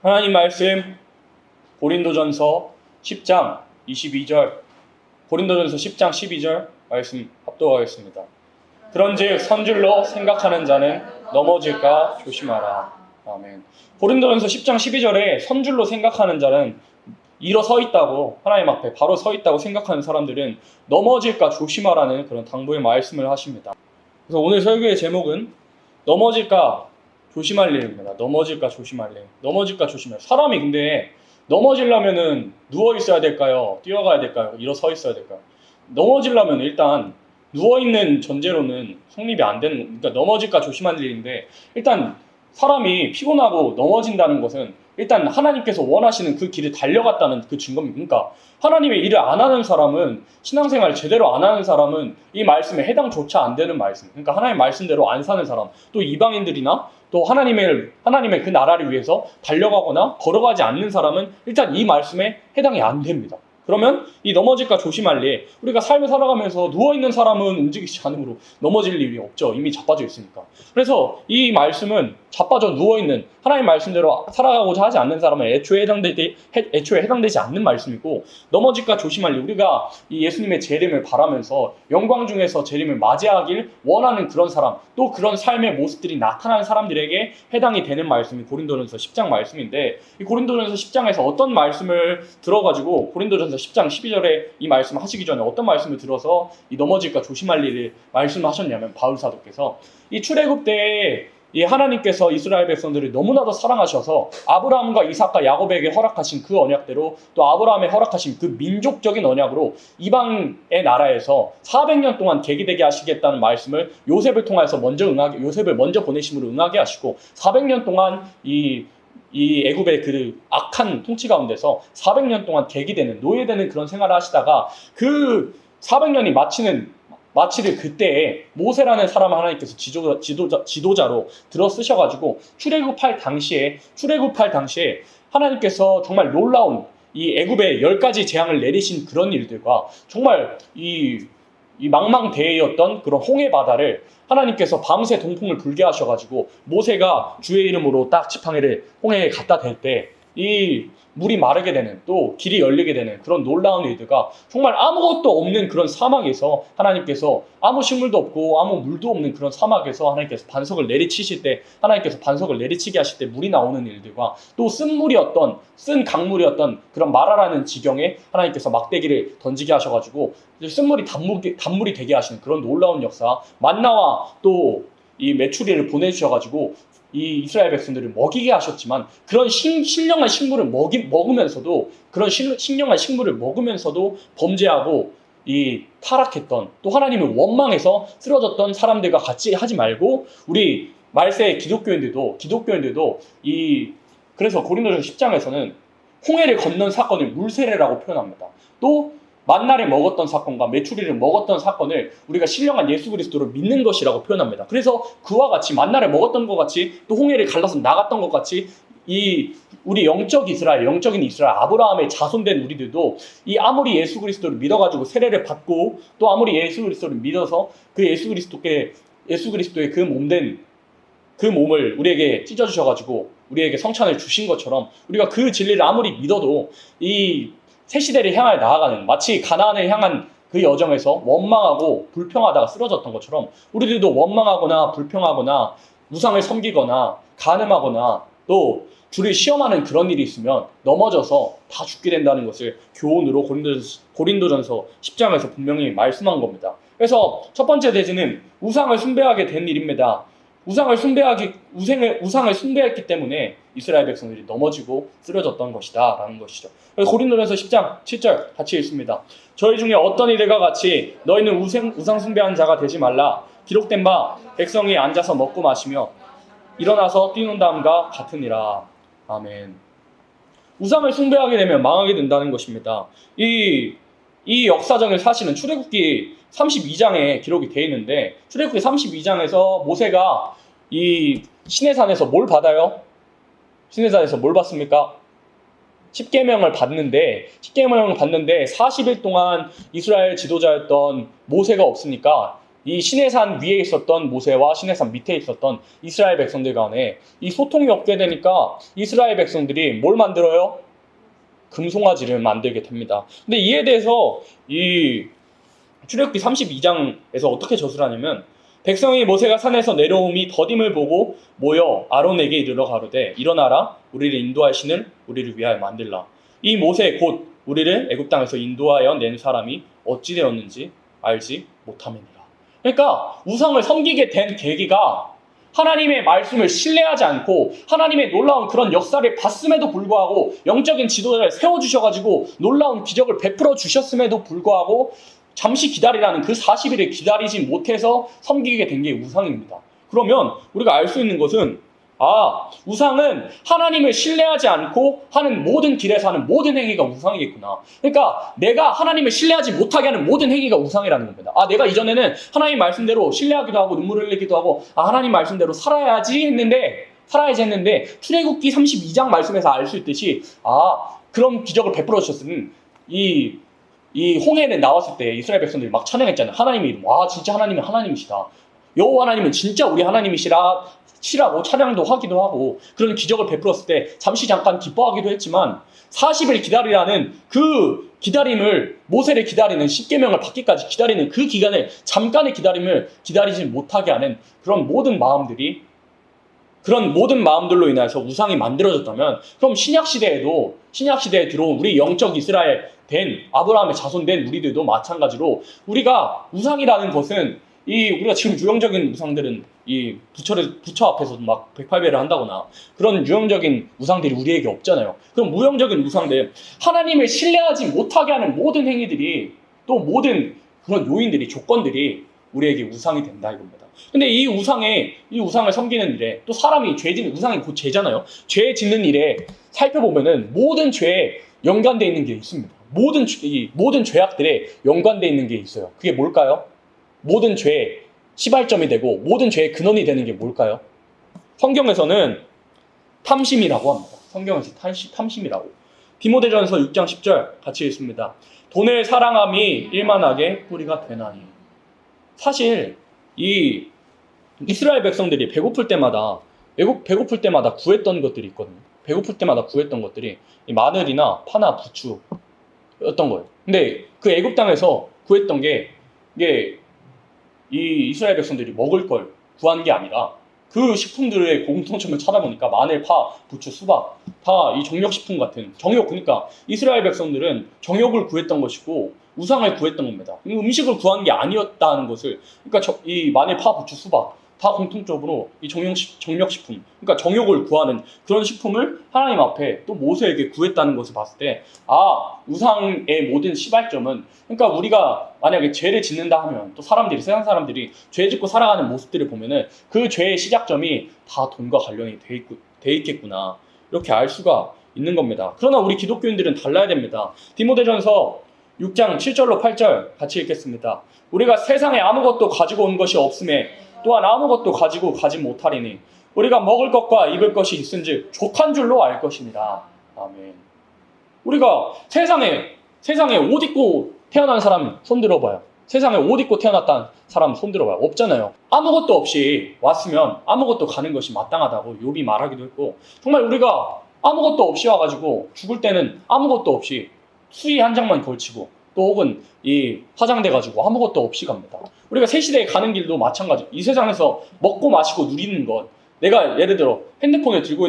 하나님 말씀 고린도전서 10장 22절, 고린도전서 10장 12절 말씀 합독하겠습니다. 그런즉 선줄로 생각하는 자는 넘어질까 조심하라. 아멘. 고린도전서 10장 12절에 선줄로 생각하는 자는 일어서 있다고, 하나님 앞에 바로 서 있다고 생각하는 사람들은 넘어질까 조심하라는 그런 당부의 말씀을 하십니다. 그래서 오늘 설교의 제목은 넘어질까 조심할 일입니다. 넘어질까 조심할 일. 넘어질까 조심할 일. 사람이 근데 넘어지려면은 누워 있어야 될까요? 뛰어가야 될까요? 일어서 있어야 될까요? 넘어지려면 일단 누워 있는 전제로는 성립이 안 되는, 그러니까 넘어질까 조심할 일인데, 일단 사람이 피곤하고 넘어진다는 것은 일단 하나님께서 원하시는 그 길을 달려갔다는 그 증거입니다. 그러니까 하나님의 일을 안 하는 사람은, 신앙생활을 제대로 안 하는 사람은 이 말씀에 해당조차 안 되는 말씀, 그러니까 하나님의 말씀대로 안 사는 사람, 또 이방인들이나 또 하나님의 그 나라를 위해서 달려가거나 걸어가지 않는 사람은 일단 이 말씀에 해당이 안 됩니다. 그러면 이 넘어질까 조심할 일, 우리가 삶을 살아가면서 누워있는 사람은 움직이지 않으므로 넘어질 일이 없죠. 이미 자빠져 있으니까. 그래서 이 말씀은 자빠져 누워있는, 하나님 말씀대로 살아가고자 하지 않는 사람은 애초에 해당되지 않는 말씀이고, 넘어질까 조심할 일, 우리가 이 예수님의 재림을 바라면서 영광 중에서 재림을 맞이하길 원하는 그런 사람, 또 그런 삶의 모습들이 나타나는 사람들에게 해당이 되는 말씀이 고린도전서 10장 말씀인데, 이 고린도전서 10장에서 어떤 말씀을 들어가지고 고린도전서 10장 12절에 이 말씀을 하시기 전에 어떤 말씀을 들어서 이 넘어질까 조심할 일을 말씀하셨냐면, 바울 사도께서 이 출애굽 때에 이 하나님께서 이스라엘 백성들을 너무나도 사랑하셔서 아브라함과 이삭과 야곱에게 허락하신 그 언약대로, 또 아브라함에 허락하신 그 민족적인 언약으로 이방의 나라에서 400년 동안 계기되게 하시겠다는 말씀을 요셉을 통해서 요셉을 먼저 보내심으로 응하게 하시고, 400년 동안 이 애굽의 그 악한 통치 가운데서 400년 동안 계기되는, 노예되는 그런 생활을 하시다가 그 400년이 마치를 그때에 모세라는 사람을 하나님께서 지도자로 들어 쓰셔가지고 출애굽할 당시에 하나님께서 정말 놀라운 이 애굽의 10가지 재앙을 내리신 그런 일들과, 정말 이 망망대해였던 그런 홍해 바다를 하나님께서 밤새 동풍을 불게 하셔가지고 모세가 주의 이름으로 딱 지팡이를 홍해에 갖다 댈 때 이 물이 마르게 되는, 또 길이 열리게 되는 그런 놀라운 일들과, 정말 아무것도 없는 그런 사막에서 하나님께서, 아무 식물도 없고 아무 물도 없는 그런 사막에서 하나님께서 반석을 내리치게 하실 때 물이 나오는 일들과, 또 쓴 강물이었던 그런 마라라는 지경에 하나님께서 막대기를 던지게 하셔가지고 쓴물이 단물이 되게 하시는 그런 놀라운 역사, 만나와 또 이 메추리를 보내주셔가지고 이 이스라엘 백성들을 먹이게 하셨지만, 그런 신령한 식물을 먹으면서도 범죄하고 이 타락했던, 또 하나님을 원망해서 쓰러졌던 사람들과 같이 하지 말고, 우리 말세 기독교인들도 그래서 고린도전서 10장에서는 홍해를 건넌 사건을 물세례라고 표현합니다. 또 만나를 먹었던 사건과 메추리를 먹었던 사건을 우리가 신령한 예수 그리스도를 믿는 것이라고 표현합니다. 그래서 그와 같이, 만나를 먹었던 것 같이, 또 홍해를 갈라서 나갔던 것 같이, 우리 영적인 이스라엘, 아브라함의 자손된 우리들도 아무리 예수 그리스도를 믿어가지고 세례를 받고, 또 아무리 예수 그리스도를 믿어서 그 예수 그리스도의 그 몸을 우리에게 찢어주셔가지고 우리에게 성찬을 주신 것처럼, 우리가 그 진리를 아무리 믿어도 이 새 시대를 향해 나아가는, 마치 가나안을 향한 그 여정에서 원망하고 불평하다가 쓰러졌던 것처럼, 우리들도 원망하거나 불평하거나 우상을 섬기거나 간음하거나 또 주를 시험하는 그런 일이 있으면 넘어져서 다 죽게 된다는 것을 교훈으로 고린도전서 10장에서 분명히 말씀한 겁니다. 그래서 첫 번째 대지는 우상을 숭배하게 된 일입니다. 우상을 숭배했기 때문에 이스라엘 백성들이 넘어지고 쓰러졌던 것이다 라는 것이죠. 그래서 고린도전서 10장 7절 같이 읽습니다. 저희 중에 어떤 이들과 같이 너희는 우상 숭배한 자가 되지 말라. 기록된 바 백성이 앉아서 먹고 마시며 일어나서 뛰논다함과 같으니라. 아멘. 우상을 숭배하게 되면 망하게 된다는 것입니다. 이 역사적인 사실은 출애굽기 32장에 기록이 되어 있는데, 출애굽기 32장에서 모세가 이 시내산에서 뭘 받아요? 시내산에서 뭘 받습니까? 10계명을 받는데 40일 동안 이스라엘 지도자였던 모세가 없으니까 이 시내산 위에 있었던 모세와 시내산 밑에 있었던 이스라엘 백성들 간에 이 소통이 없게 되니까 이스라엘 백성들이 뭘 만들어요? 금송아지를 만들게 됩니다. 근데 이에 대해서 이 출애굽기 32장에서 어떻게 저술하냐면 백성이 모세가 산에서 내려옴이 더딤을 보고 모여 아론에게 이르러 가로되 일어나라 우리를 인도할 신을 우리를 위하여 만들라. 이 모세 곧 우리를 애굽 땅에서 인도하여 낸 사람이 어찌 되었는지 알지 못함이니라. 그러니까 우상을 섬기게 된 계기가 하나님의 말씀을 신뢰하지 않고 하나님의 놀라운 그런 역사를 봤음에도 불구하고 영적인 지도자를 세워주셔가지고 놀라운 기적을 베풀어 주셨음에도 불구하고 잠시 기다리라는 그 40일을 기다리지 못해서 섬기게 된 게 우상입니다. 그러면 우리가 알 수 있는 것은 우상은 하나님을 신뢰하지 않고 하는 모든 길에서 하는 모든 행위가 우상이겠구나. 그러니까 내가 하나님을 신뢰하지 못하게 하는 모든 행위가 우상이라는 겁니다. 내가 이전에는 하나님 말씀대로 신뢰하기도 하고 눈물을 흘리기도 하고 하나님 말씀대로 살아야지 했는데 출애굽기 32장 말씀에서 알 수 있듯이 그런 기적을 베풀어 주셨으니 이 홍해는 나왔을 때 이스라엘 백성들이 막 찬양했잖아요. 하나님의 이름. 진짜 하나님은 하나님이시다. 여호와 하나님은 진짜 우리 하나님이시라고 찬양도 하기도 하고 그런 기적을 베풀었을 때 잠깐 기뻐하기도 했지만 40일 기다리라는 그 기다림을 모세를 기다리는 십계명을 받기까지 기다리는 그 기간을 잠깐의 기다림을 기다리지 못하게 하는 그런 모든 마음들로 인해서 우상이 만들어졌다면 그럼 신약시대에 들어온 우리 영적 이스라엘 된 아브라함의 자손된 우리들도 마찬가지로 우리가 우상이라는 것은 우리가 지금 유형적인 우상들은 이 부처 앞에서도 막 108배를 한다거나 그런 유형적인 우상들이 우리에게 없잖아요. 그럼 무형적인 우상들, 하나님을 신뢰하지 못하게 하는 모든 행위들이 또 모든 그런 요인들이 조건들이 우리에게 우상이 된다 이겁니다. 근데 이 우상을 섬기는 일에 또 사람이 우상이 곧 죄잖아요. 죄 짓는 일에 살펴보면은 모든 죄에 연관되어 있는 게 있습니다. 모든 죄악들에 연관되어 있는 게 있어요. 그게 뭘까요? 모든 죄의 시발점이 되고 모든 죄의 근원이 되는 게 뭘까요? 성경에서는 탐심이라고 합니다. 성경에서 탐심이라고. 디모데전서 6장 10절 같이 읽습니다. 돈을 사랑함이 일만하게 뿌리가 되나니. 사실 이 이스라엘 백성들이 배고플 때마다 구했던 것들이 있거든요. 배고플 때마다 구했던 것들이 마늘이나 파나 부추였던 거예요. 근데 그 애굽 땅에서 구했던 게 이게 이 이스라엘 백성들이 먹을 걸 구한 게 아니라 그 식품들의 공통점을 찾아보니까 마늘, 파, 부추, 수박 다 이 정력식품 같은 그러니까 이스라엘 백성들은 정욕을 구했던 것이고 우상을 구했던 겁니다. 음식을 구한 게 아니었다는 것을 그러니까 이 마늘, 파, 부추, 수박 다 공통적으로 이 정력식품 그러니까 정욕을 구하는 그런 식품을 하나님 앞에 또 모세에게 구했다는 것을 봤을 때 우상의 모든 시발점은 그러니까 우리가 만약에 죄를 짓는다 하면 또 세상 사람들이 죄 짓고 살아가는 모습들을 보면은 그 죄의 시작점이 다 돈과 관련이 돼 있겠구나 이렇게 알 수가 있는 겁니다. 그러나 우리 기독교인들은 달라야 됩니다. 디모데전서 6장 7절로 8절 같이 읽겠습니다. 우리가 세상에 아무것도 가지고 온 것이 없음에 또한 아무것도 가지고 가지 못하리니 우리가 먹을 것과 입을 것이 있은즉 족한 줄로 알 것입니다. 아멘. 우리가 세상에 옷 입고 태어난 사람 손 들어봐요. 세상에 옷 입고 태어났다는 사람 손 들어봐요. 없잖아요. 아무것도 없이 왔으면 아무것도 가는 것이 마땅하다고 욥이 말하기도 했고 정말 우리가 아무것도 없이 와가지고 죽을 때는 아무것도 없이 수의 한 장만 걸치고 또 혹은 이 화장돼가지고 아무것도 없이 갑니다. 우리가 새 시대에 가는 길도 마찬가지. 이 세상에서 먹고 마시고 누리는 것, 내가 예를 들어 핸드폰을 들고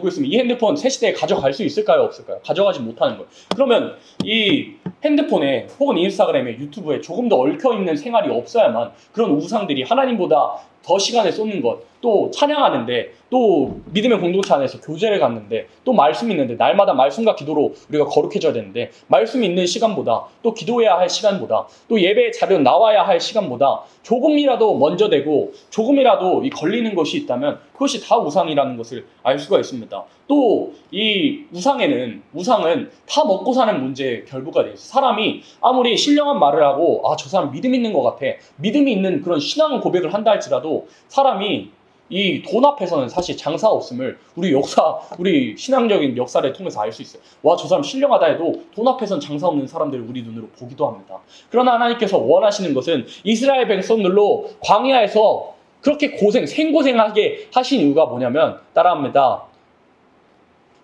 있으면 이 핸드폰 새 시대에 가져갈 수 있을까요? 없을까요? 가져가지 못하는 것. 그러면 이 핸드폰에 혹은 인스타그램에 유튜브에 조금 더 얽혀있는 생활이 없어야만 그런 우상들이 하나님보다 더 시간을 쏟는 것, 또 찬양하는데, 또 믿음의 공동체 안에서 교제를 갖는데, 또 말씀이 있는데, 날마다 말씀과 기도로 우리가 거룩해져야 되는데, 말씀이 있는 시간보다, 또 기도해야 할 시간보다, 또 예배의 자리에 나와야 할 시간보다 조금이라도 먼저 되고 조금이라도 이 걸리는 것이 있다면 그것이 다 우상이라는 것을 알 수가 있습니다. 또 이 우상은 다 먹고 사는 문제에 결부가 돼요. 사람이 아무리 신령한 말을 하고 저 사람 믿음 있는 것 같아, 믿음이 있는 그런 신앙 고백을 한다 할지라도 사람이 이 돈 앞에서는 사실 장사 없음을 우리 신앙적인 역사를 통해서 알 수 있어요. 와, 저 사람 신령하다 해도 돈 앞에서는 장사 없는 사람들을 우리 눈으로 보기도 합니다. 그러나 하나님께서 원하시는 것은 이스라엘 백성들로 광야에서 그렇게 생고생하게 하신 이유가 뭐냐면, 따라합니다.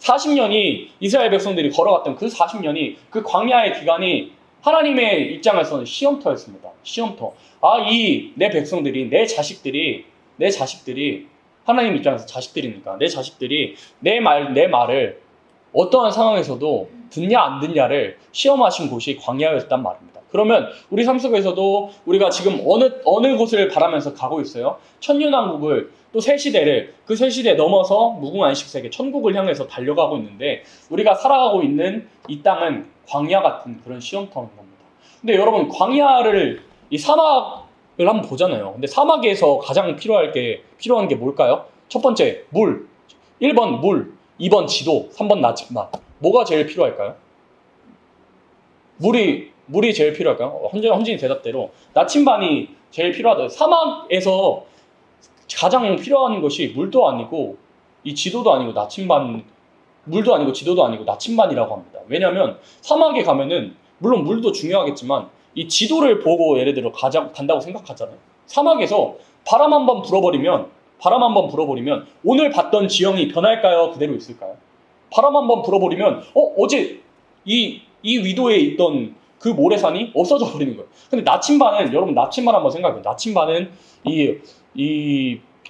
40년이 이스라엘 백성들이 걸어갔던 그 40년이, 그 광야의 기간이 하나님의 입장에서는 시험터였습니다. 시험터. 내 백성들이, 내 자식들이 하나님 입장에서 자식들이니까 내 자식들이 내 말을 어떠한 상황에서도 듣냐 안 듣냐를 시험하신 곳이 광야였단 말입니다. 그러면 우리 삶 속에서도 우리가 지금 어느 곳을 바라면서 가고 있어요? 천년왕국을, 또 새 시대를, 그 새 시대 넘어서 무궁한식 세계 천국을 향해서 달려가고 있는데, 우리가 살아가고 있는 이 땅은 광야 같은 그런 시험터인 겁니다. 근데 여러분, 이 사막을 한번 보잖아요. 근데 사막에서 가장 필요한 게 뭘까요? 첫 번째, 물. 1번 물, 2번 지도, 3번 나침반. 뭐가 제일 필요할까요? 물이 제일 필요할까요? 헌진이 대답대로 나침반이 제일 필요하다. 사막에서 가장 필요한 것이 물도 아니고 이 지도도 아니고 물도 아니고 지도도 아니고 나침반이라고 합니다. 왜냐하면 사막에 가면은 물론 물도 중요하겠지만 이 지도를 보고 예를 들어 간다고 생각하잖아요. 사막에서 바람 한 번 불어버리면 오늘 봤던 지형이 변할까요? 그대로 있을까요? 바람 한 번 불어버리면 어제 이 위도에 있던 그 모래산이 없어져 버리는 거예요. 근데 여러분 나침반 한번 생각해요. 나침반은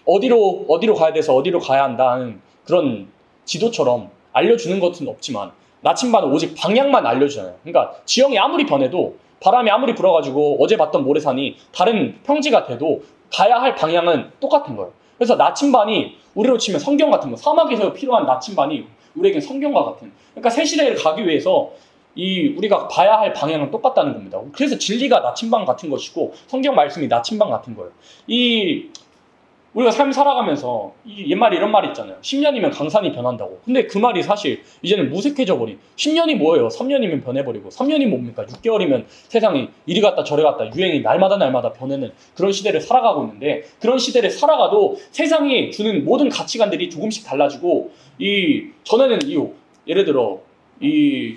어디로 가야 돼서 어디로 가야 한다는 그런 지도처럼 알려주는 것은 없지만, 나침반은 오직 방향만 알려주잖아요. 그러니까 지형이 아무리 변해도, 바람이 아무리 불어가지고 어제 봤던 모래산이 다른 평지가 돼도 가야 할 방향은 똑같은 거예요. 그래서 나침반이 우리로 치면 성경 같은 거, 사막에서 필요한 나침반이 우리에겐 성경과 같은, 그러니까 새 시대를 가기 위해서 우리가 봐야 할 방향은 똑같다는 겁니다. 그래서 진리가 나침반 같은 것이고 성경 말씀이 나침반 같은 거예요. 우리가 삶 살아가면서 옛말에 이런 말이 있잖아요. 10년이면 강산이 변한다고. 근데 그 말이 사실 이제는 무색해져 버린. 10년이 뭐예요? 3년이면 변해버리고, 3년이 뭡니까? 6개월이면 세상이 이리 갔다 저리 갔다 유행이 날마다 변하는 그런 시대를 살아가고 있는데, 그런 시대를 살아가도 세상이 주는 모든 가치관들이 조금씩 달라지고, 전에는 예를 들어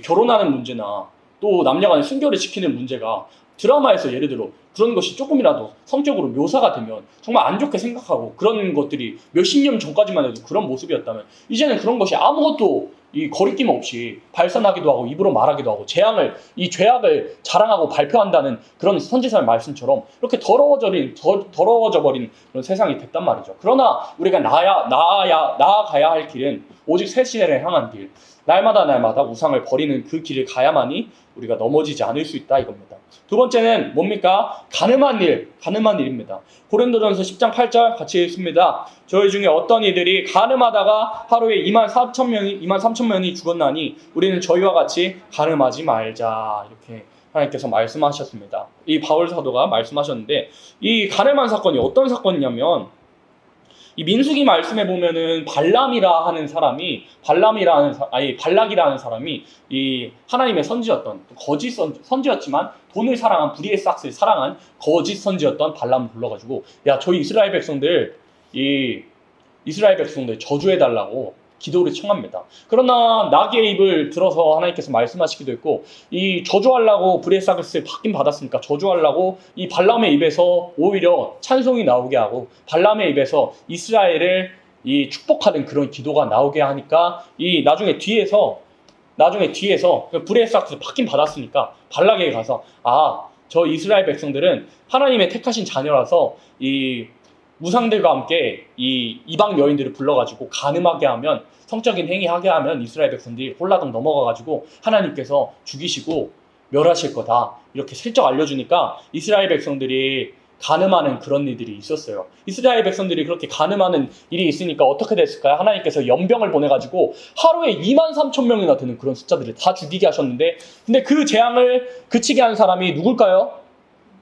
결혼하는 문제나 또 남녀간의 순결을 지키는 문제가 드라마에서 예를 들어 그런 것이 조금이라도 성적으로 묘사가 되면 정말 안 좋게 생각하고, 그런 것들이 몇십 년 전까지만 해도 그런 모습이었다면, 이제는 그런 것이 아무것도 거리낌 없이 발산하기도 하고 입으로 말하기도 하고 죄악을 자랑하고 발표한다는 그런 선지자의 말씀처럼 이렇게 더러워져 버린 그런 세상이 됐단 말이죠. 그러나 우리가 나아가야 할 길은 오직 새 시대를 향한 길, 날마다 우상을 버리는 그 길을 가야만이 우리가 넘어지지 않을 수 있다 이겁니다. 두 번째는 뭡니까? 가늠한 일입니다. 고린도전서 10장 8절 같이 읽습니다. 저희 중에 어떤 이들이 가늠하다가 하루에 23,000명이 죽었나니 우리는 저희와 같이 가늠하지 말자. 이렇게 하나님께서 말씀하셨습니다. 이 바울 사도가 말씀하셨는데, 이 가늠한 사건이 어떤 사건이냐면, 이 민수기 말씀에 보면은 발락이라는 사람이 이 하나님의 선지였던, 거짓 선지였지만 돈을 사랑한, 불의의 싹스를 사랑한 거짓 선지였던 발람을 불러가지고, 야, 저희 이스라엘 백성들 저주해달라고 기도를 청합니다. 그러나 나귀의 입을 들어서 하나님께서 말씀하시기도 했고, 이 저주하려고 불의의 싹스를 받긴 받았으니까 저주하려고 이 발람의 입에서 오히려 찬송이 나오게 하고, 발람의 입에서 이스라엘을 축복하는 그런 기도가 나오게 하니까, 나중에 뒤에서 불의의 싹스를 받긴 받았으니까 발락에게 가서, 저 이스라엘 백성들은 하나님의 택하신 자녀라서 이 우상들과 함께 이 이방 여인들을 불러가지고 간음하게 하면, 성적인 행위하게 하면 이스라엘 백성들이 홀라당 넘어가가지고 하나님께서 죽이시고 멸하실 거다, 이렇게 슬쩍 알려주니까 이스라엘 백성들이 간음하는 그런 일들이 있었어요. 이스라엘 백성들이 그렇게 간음하는 일이 있으니까 어떻게 됐을까요? 하나님께서 연병을 보내가지고 하루에 23,000명이나 되는 그런 숫자들을 다 죽이게 하셨는데, 근데 그 재앙을 그치게 한 사람이 누굴까요?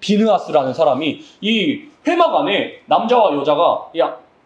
비느하스라는 사람이 이 회막 안에 남자와 여자가,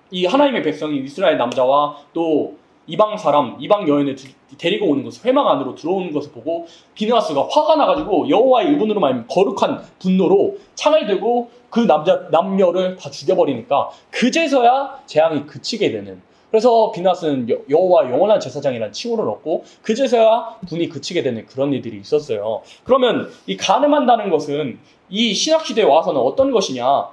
이 하나님의 백성이 이스라엘 남자와 또 이방 사람, 이방 여인을 데리고 오는 것을, 회막 안으로 들어오는 것을 보고 비느하스가 화가 나가지고 여호와의 의분으로 말하면 거룩한 분노로 창을 들고 그 남녀를 다 죽여버리니까 그제서야 재앙이 그치게 되는. 그래서 비느하스는 여호와 영원한 제사장이라는 칭호를 얻고 그제서야 분이 그치게 되는 그런 일들이 있었어요. 그러면 이 간음한다는 것은 이 신학시대에 와서는 어떤 것이냐?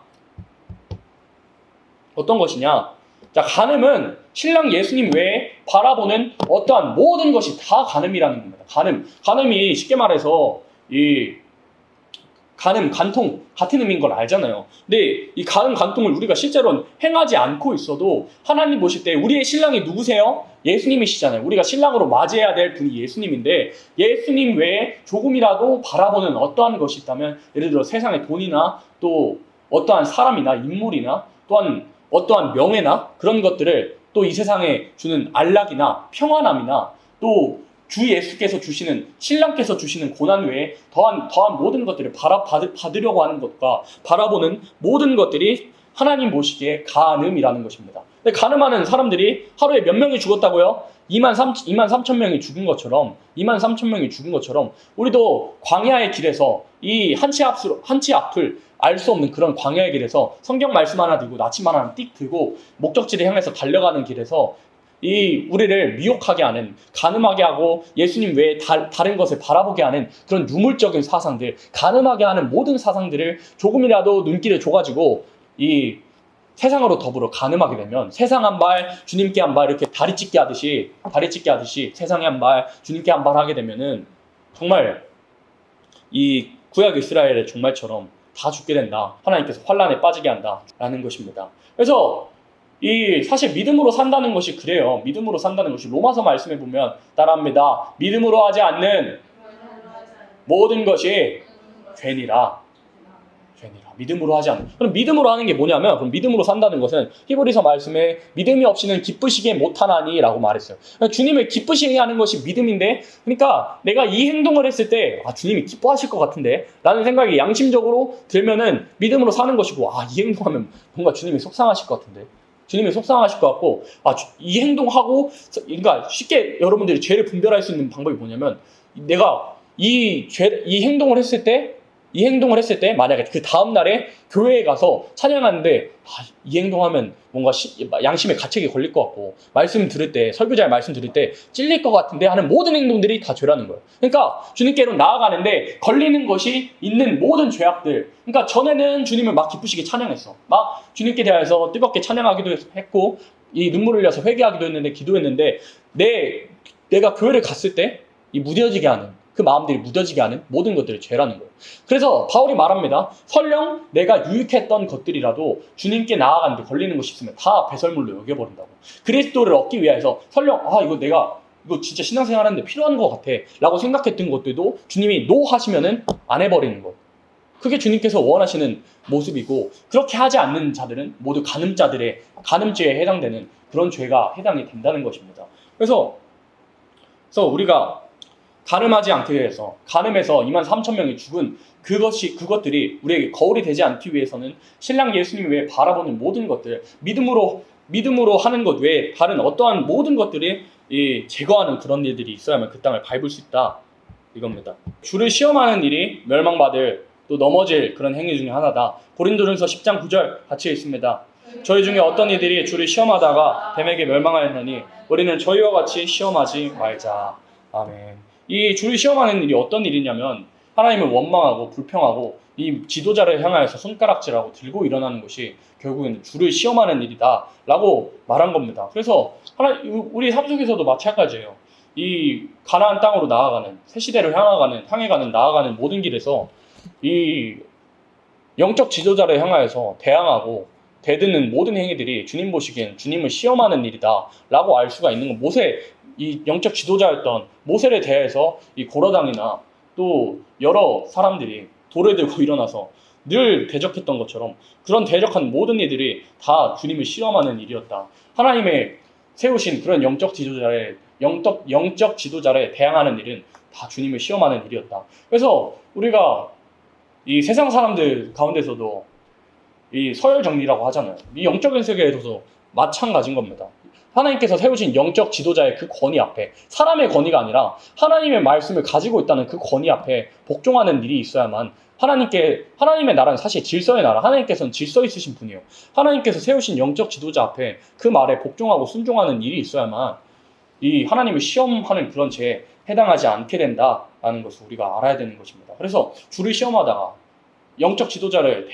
자, 간음은 신랑 예수님 외에 바라보는 어떠한 모든 것이 다 간음이라는 겁니다. 간음이 쉽게 말해서 간통 같은 의미인 걸 알잖아요. 근데 이 간통을 우리가 실제로는 행하지 않고 있어도 하나님 보실 때 우리의 신랑이 누구세요? 예수님이시잖아요. 우리가 신랑으로 맞이해야 될 분이 예수님인데 예수님 외에 조금이라도 바라보는 어떠한 것이 있다면 예를 들어 세상의 돈이나 또 어떠한 사람이나 인물이나 또한 어떠한 명예나 그런 것들을 또 이 세상에 주는 안락이나 평안함이나 또 주 예수께서 주시는 신랑께서 주시는 고난 외에 더한 모든 것들을 받으려고 하는 것과 바라보는 모든 것들이 하나님 보시기에 간음이라는 것입니다. 근데 간음하는 사람들이 하루에 몇 명이 죽었다고요? 2만 3천 명이 죽은 것처럼 우리도 광야의 길에서 이 한 치 앞을 알 수 없는 그런 광야의 길에서 성경 말씀 하나 들고 나침 하나 띡 들고 목적지를 향해서 달려가는 길에서 이 우리를 미혹하게 하는, 간음하게 하고 예수님 외에 다른 것을 바라보게 하는 그런 유물적인 사상들, 간음하게 하는 모든 사상들을 조금이라도 눈길을 줘가지고 이 세상으로 더불어 간음하게 되면 세상 한 발, 주님께 한 발 이렇게 다리 찢기 하듯이 세상에 한 발, 주님께 한 발 하게 되면은 정말 이 구약 이스라엘의 종말처럼 다 죽게 된다. 하나님께서 환란에 빠지게 한다라는 것입니다. 그래서 이 사실 믿음으로 산다는 것이 그래요. 믿음으로 산다는 것이 로마서 말씀에 보면 따라합니다. 믿음으로 하지 않는 모든 것이 죄니라. 믿음으로 하지 않는. 그럼 믿음으로 하는 게 뭐냐면, 그럼 믿음으로 산다는 것은 히브리서 말씀에 믿음이 없이는 기쁘시게 못하나니라고 말했어요. 그러니까 주님을 기쁘시게 하는 것이 믿음인데, 그러니까 내가 이 행동을 했을 때 주님이 기뻐하실 것 같은데 라는 생각이 양심적으로 들면은 믿음으로 사는 것이고, 이 행동하면 뭔가 주님이 속상하실 것 같은데, 주님이 속상하실 것 같고, 이 행동하고, 그러니까 쉽게 여러분들이 죄를 분별할 수 있는 방법이 뭐냐면, 내가 이 행동을 했을 때 만약에 그 다음날에 교회에 가서 찬양하는데 이 행동하면 뭔가 양심의 가책이 걸릴 것 같고 설교자의 말씀 들을 때 찔릴 것 같은데 하는 모든 행동들이 다 죄라는 거예요. 그러니까 주님께로 나아가는데 걸리는 것이 있는 모든 죄악들, 그러니까 전에는 주님을 막 기쁘시게 찬양했어. 막 주님께 대하여서 뜨겁게 찬양하기도 했고 이 눈물을 흘려서 회개하기도 했는데 기도했는데 내가 교회를 갔을 때 이 무뎌지게 하는 그 마음들이 무뎌지게 하는 모든 것들이 죄라는 거예요. 그래서 바울이 말합니다. 설령 내가 유익했던 것들이라도 주님께 나아가는데 걸리는 것이 있으면 다 배설물로 여겨버린다고. 그리스도를 얻기 위해서 설령 이거 진짜 신앙생활 하는데 필요한 것 같아 라고 생각했던 것들도 주님이 노 하시면은 안 해버리는 것. 그게 주님께서 원하시는 모습이고, 그렇게 하지 않는 자들은 모두 간음죄에 해당되는 그런 죄가 해당이 된다는 것입니다. 그래서 우리가 간음하지 않기 위해서, 간음해서 2만 3천 명이 죽은 그것들이 우리에게 거울이 되지 않기 위해서는 신랑 예수님 외에 바라보는 모든 것들, 믿음으로 하는 것 외에 다른 어떠한 모든 것들이 제거하는 그런 일들이 있어야만 그 땅을 밟을 수 있다. 이겁니다. 주를 시험하는 일이 멸망받을, 또 넘어질 그런 행위 중에 하나다. 고린도전서 10장 9절 같이 있습니다. 저희 중에 어떤 이들이 주를 시험하다가 뱀에게 멸망하였느니 우리는 저희와 같이 시험하지 말자. 아멘. 이 주를 시험하는 일이 어떤 일이냐면 하나님을 원망하고 불평하고 이 지도자를 향하여서 손가락질하고 들고 일어나는 것이 결국에는 주를 시험하는 일이다 라고 말한 겁니다. 그래서 우리 삶 속에서도 마찬가지예요. 이 가나안 땅으로 나아가는, 새 시대를 나아가는 모든 길에서 이 영적 지도자를 향하여서 대항하고 대드는 모든 행위들이 주님 보시기엔 주님을 시험하는 일이다 라고 알 수가 있는 건, 이 영적 지도자였던 모세를 대해서 이 고라당이나 또 여러 사람들이 돌을 들고 일어나서 늘 대적했던 것처럼 그런 대적한 모든 일들이 다 주님을 시험하는 일이었다. 하나님의 세우신 그런 영적 지도자를 대항하는 일은 다 주님을 시험하는 일이었다. 그래서 우리가 이 세상 사람들 가운데서도 이 서열 정리라고 하잖아요. 이 영적인 세계에서도 마찬가지인 겁니다. 하나님께서 세우신 영적 지도자의 그 권위 앞에, 사람의 권위가 아니라 하나님의 말씀을 가지고 있다는 그 권위 앞에 복종하는 일이 있어야만 하나님의 나라는 사실 질서의 나라, 하나님께서는 질서 있으신 분이에요. 하나님께서 세우신 영적 지도자 앞에 그 말에 복종하고 순종하는 일이 있어야만 이 하나님을 시험하는 그런 죄에 해당하지 않게 된다라는 것을 우리가 알아야 되는 것입니다. 그래서 주를 시험하다가 영적 지도자를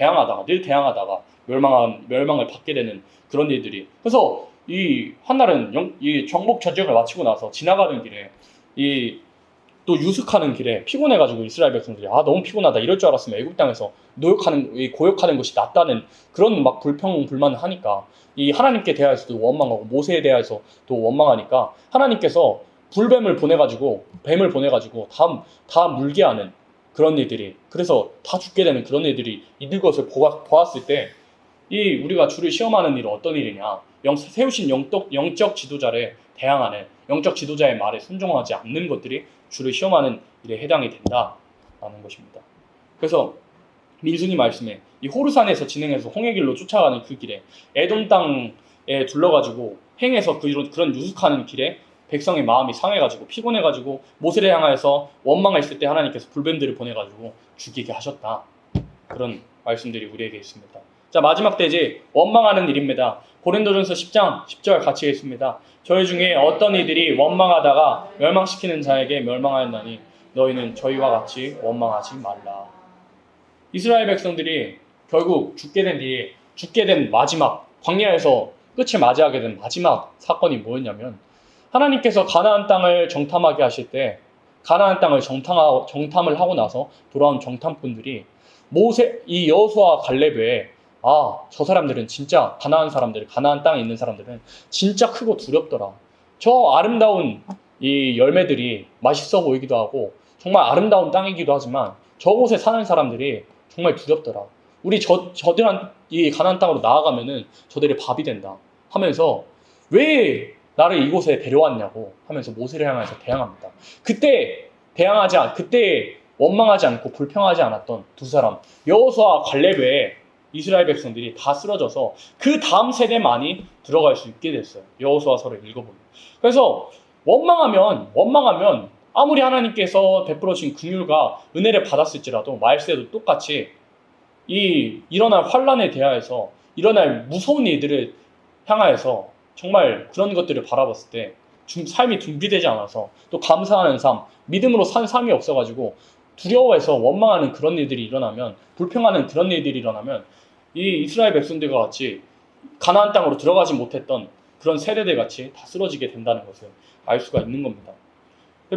늘 대항하다가 멸망을 받게 되는 그런 일들이. 그래서 이 한날은 이 정복 전쟁을 마치고 나서 지나가는 길에 또 유숙하는 길에 피곤해가지고 이스라엘 백성들이 너무 피곤하다 이럴 줄 알았으면 애굽 땅에서 고역하는 것이 낫다는 그런 막 불만을 하니까 이 하나님께 대하여서도 원망하고 모세에 대하여서도 원망하니까 하나님께서 뱀을 보내가지고 다 물게 하는 그런 일들이, 그래서 다 죽게 되는 그런 일들이 있는 것을 보았을 때 우리가 주를 시험하는 일은 어떤 일이냐, 세우신 영적 지도자를 대항하는, 영적 지도자의 말에 순종하지 않는 것들이 주를 시험하는 일에 해당이 된다라는 것입니다. 그래서 민수기 말씀에 이 호르산에서 진행해서 홍해길로 쫓아가는 그 길에 에돔 땅에 둘러가지고 행해서 그런 유숙하는 길에 백성의 마음이 상해가지고 피곤해가지고 모세를 향하여서 원망했을 때 하나님께서 불뱀들을 보내가지고 죽이게 하셨다. 그런 말씀들이 우리에게 있습니다. 자, 마지막 대지 원망하는 일입니다. 고린도전서 10장 10절 같이 읽습니다. 저희 중에 어떤 이들이 원망하다가 멸망시키는 자에게 멸망하였나니 너희는 저희와 같이 원망하지 말라. 이스라엘 백성들이 결국 죽게 된 마지막, 광야에서 끝을 맞이하게 된 마지막 사건이 뭐였냐면, 하나님께서 가나안 땅을 정탐하게 하실 때 가나안 땅을 정탐을 하고 나서 돌아온 정탐꾼들이 이 여호수아와 갈렙에 저 사람들은 진짜 가나안 땅에 있는 사람들은 진짜 크고 두렵더라. 저 아름다운 이 열매들이 맛있어 보이기도 하고 정말 아름다운 땅이기도 하지만 저곳에 사는 사람들이 정말 두렵더라. 우리 저들한 이 가나안 땅으로 나아가면은 저들의 밥이 된다 하면서 왜 나를 이곳에 데려왔냐고 하면서 모세를 향해서 대항합니다. 그때 원망하지 않고 불평하지 않았던 두 사람, 여호수아와 갈렙에 이스라엘 백성들이 다 쓰러져서 그 다음 세대만이 들어갈 수 있게 됐어요. 여호수아서를 읽어보면. 그래서 원망하면 아무리 하나님께서 베풀어 주신 긍휼과 은혜를 받았을지라도 말세도 똑같이 일어날 환란에 대하여서 일어날 무서운 일들을 향하여서 정말 그런 것들을 바라봤을 때 삶이 준비되지 않아서 또 감사하는 삶, 믿음으로 산 삶이 없어가지고 두려워해서 원망하는 그런 일들이 일어나면, 불평하는 그런 일들이 일어나면 이 이스라엘 백성들과 같이 가나안 땅으로 들어가지 못했던 그런 세대들 같이 다 쓰러지게 된다는 것을 알 수가 있는 겁니다.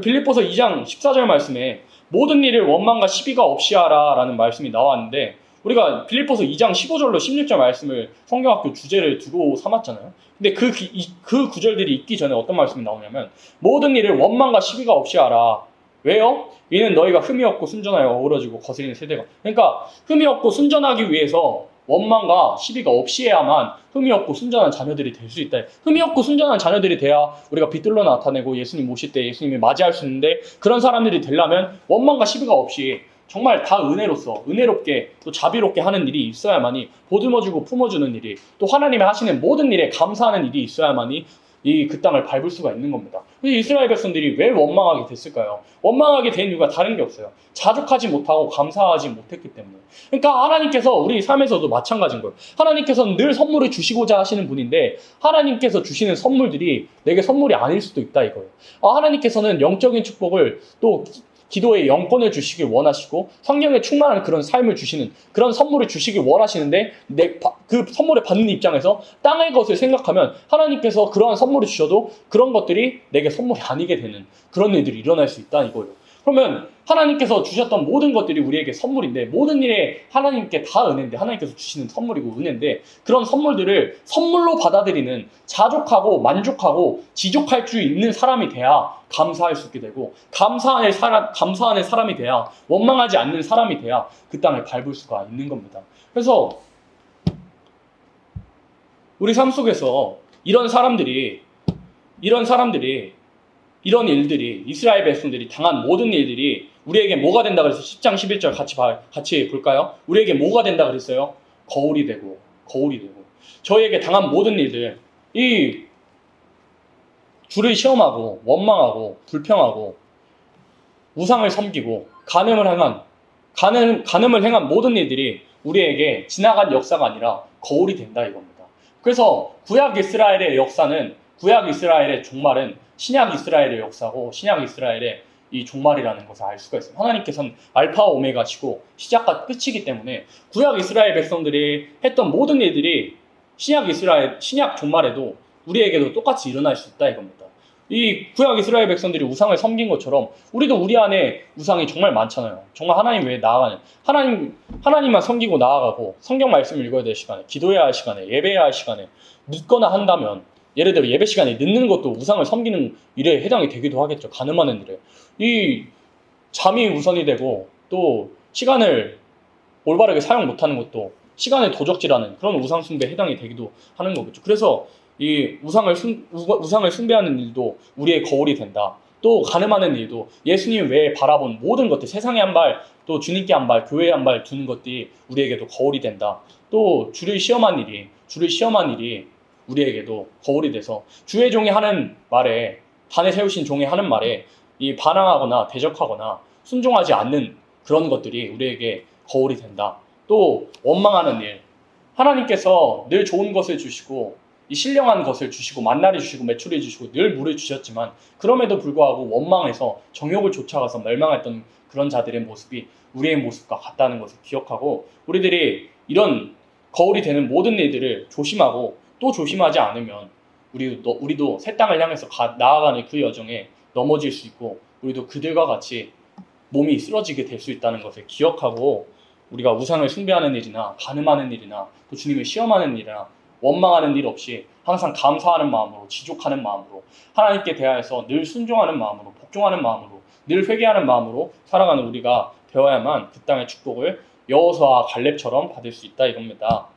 빌립보서 2장 14절 말씀에 모든 일을 원망과 시비가 없이 하라 라는 말씀이 나왔는데, 우리가 빌립보서 2장 15절로 16절 말씀을 성경학교 주제를 두고 삼았잖아요. 근데 그 구절들이 있기 전에 어떤 말씀이 나오냐면 모든 일을 원망과 시비가 없이 하라. 왜요? 이는 너희가 흠이 없고 순전하여 어우러지고 거스리는 세대가. 그러니까 흠이 없고 순전하기 위해서 원망과 시비가 없이 해야만 흠이 없고 순전한 자녀들이 될 수 있다. 흠이 없고 순전한 자녀들이 돼야 우리가 빛들로 나타내고 예수님 오실 때 예수님을 맞이할 수 있는데, 그런 사람들이 되려면 원망과 시비가 없이 정말 다 은혜롭게 또 자비롭게 하는 일이 있어야만이, 보듬어주고 품어주는 일이, 또 하나님이 하시는 모든 일에 감사하는 일이 있어야만이 그 땅을 밟을 수가 있는 겁니다. 이스라엘 백성들이 왜 원망하게 됐을까요? 원망하게 된 이유가 다른 게 없어요. 자족하지 못하고 감사하지 못했기 때문에. 그러니까 하나님께서 우리 삶에서도 마찬가지인 거예요. 하나님께서는 늘 선물을 주시고자 하시는 분인데 하나님께서 주시는 선물들이 내게 선물이 아닐 수도 있다 이거예요. 하나님께서는 영적인 축복을, 또 기도의 영권을 주시길 원하시고 성령에 충만한 그런 삶을 주시는, 그런 선물을 주시길 원하시는데 그 선물을 받는 입장에서 땅의 것을 생각하면 하나님께서 그러한 선물을 주셔도 그런 것들이 내게 선물이 아니게 되는 그런 일들이 일어날 수 있다 이거예요. 그러면 하나님께서 주셨던 모든 것들이 우리에게 선물인데, 모든 일에 하나님께 다 은혜인데, 하나님께서 주시는 선물이고 은혜인데, 그런 선물들을 선물로 받아들이는, 자족하고 만족하고 지족할 수 있는 사람이 돼야 감사할 수 있게 되고, 감사하는 사람이 돼야, 원망하지 않는 사람이 돼야 그 땅을 밟을 수가 있는 겁니다. 그래서 우리 삶 속에서 이런 일들이, 이스라엘 백성들이 당한 모든 일들이 우리에게 뭐가 된다 그랬어요? 10장 11절 같이 볼까요? 우리에게 뭐가 된다 그랬어요? 거울이 되고. 저희에게 당한 모든 일들, 주를 시험하고 원망하고 불평하고 우상을 섬기고 간음을 행한 모든 일들이 우리에게 지나간 역사가 아니라 거울이 된다 이겁니다. 그래서 구약 이스라엘의 역사는, 구약 이스라엘의 종말은 신약 이스라엘의 역사고 신약 이스라엘의 이 종말이라는 것을 알 수가 있어요. 하나님께서는 알파와 오메가시고 시작과 끝이기 때문에 구약 이스라엘 백성들이 했던 모든 일들이 신약 종말에도 우리에게도 똑같이 일어날 수 있다 이겁니다. 이 구약 이스라엘 백성들이 우상을 섬긴 것처럼 우리도 우리 안에 우상이 정말 많잖아요. 정말 하나님 외에 나아가는, 하나님만 섬기고 나아가고 성경 말씀을 읽어야 될 시간에, 기도해야 할 시간에, 예배해야 할 시간에 늦거나 한다면, 예를 들어 예배 시간에 늦는 것도 우상을 섬기는 일에 해당이 되기도 하겠죠. 간음하는 일에. 이 잠이 우선이 되고 또 시간을 올바르게 사용 못하는 것도 시간을 도적질하는 그런 우상 숭배에 해당이 되기도 하는 거겠죠. 그래서 이 우상을 숭배하는 일도 우리의 거울이 된다. 또 간음하는 일도 예수님 외에 바라본 모든 것들, 세상에 한 발, 또 주님께 한 발, 교회에 한 발 두는 것들이 우리에게도 거울이 된다. 또 주를 시험한 일이 우리에게도 거울이 돼서 주의 종이 하는 말에, 단에 세우신 종이 하는 말에 이 반항하거나 대적하거나 순종하지 않는 그런 것들이 우리에게 거울이 된다. 또 원망하는 일, 하나님께서 늘 좋은 것을 주시고 이 신령한 것을 주시고 만나를 주시고 매출을 주시고 늘 물을 주셨지만 그럼에도 불구하고 원망해서 정욕을 쫓아가서 멸망했던 그런 자들의 모습이 우리의 모습과 같다는 것을 기억하고, 우리들이 이런 거울이 되는 모든 일들을 조심하고 또 조심하지 않으면 우리도 새 땅을 향해서 나아가는 그 여정에 넘어질 수 있고 우리도 그들과 같이 몸이 쓰러지게 될 수 있다는 것을 기억하고, 우리가 우상을 숭배하는 일이나 간음하는 일이나 또 주님을 시험하는 일이나 원망하는 일 없이 항상 감사하는 마음으로, 지족하는 마음으로, 하나님께 대하여서 늘 순종하는 마음으로, 복종하는 마음으로, 늘 회개하는 마음으로 살아가는 우리가 되어야만 그 땅의 축복을 여호수아와 갈렙처럼 받을 수 있다 이겁니다.